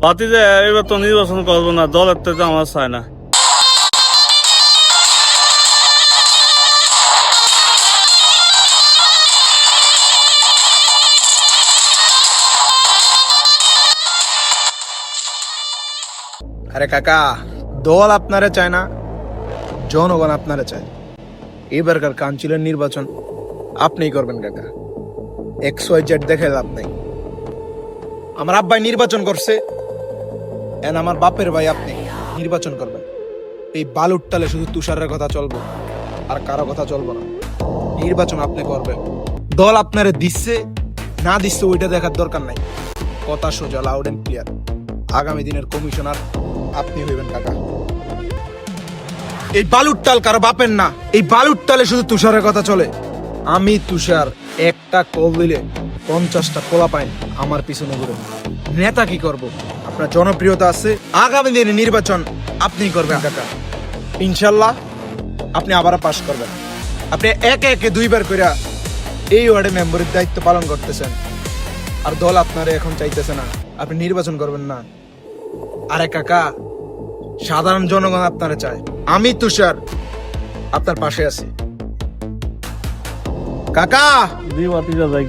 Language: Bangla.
পাতি যে এবার তো নির্বাচন করবো না, দলের তো আমার চায় না। আরে কাকা, দল আপনারে চায় না, জনগণ আপনারে চায়। এবারকার কাউন্সিলর নির্বাচন আপনিই করবেন কাকা। XYZ দেখে লাভ নাই। আমার আব্বাই নির্বাচন করছে, এন আমার বাপের ভাই আপনি নির্বাচন করবেন। এই বালুর টালে শুধু তুষারের কথা চলবো, আর কারো কথা চলবো না। নির্বাচন আপনি করবেন। দল আপনারে দিচ্ছে না দিচ্ছে ওইটা দেখার দরকার নাই। কথা সোজা, লাউড এন্ড ক্লিয়ার। আগামী দিনের কমিশনার আপনি হইবেন কাকা। এই বালুর টাল কারো বাপের না, এই বালুর টালে শুধু তুষারের কথা চলে। আমি তুষার একটা কল দিলে 50টা পোলা পাইন আমার পিছনে ঘুরে। নেতা কি করব? আপনার জনপ্রিয়তা আছে, আগামী দিনে নির্বাচন আপনি করবেন কাকা। ইনশাল্লাহ আপনি আবার পাস করবেন। আপনি একে একে দুইবার করে এই ওয়ার্ডে মেম্বারের দায়িত্ব পালন করতেছেন, আর দল আপনারে এখন চাইতেছে না, আপনি নির্বাচন করবেন না। আরে কাকা, সাধারণ জনগণ আপনারে চায়। আমি তুষার আপনার পাশে আছি কাকা। দি পাতি যা যাই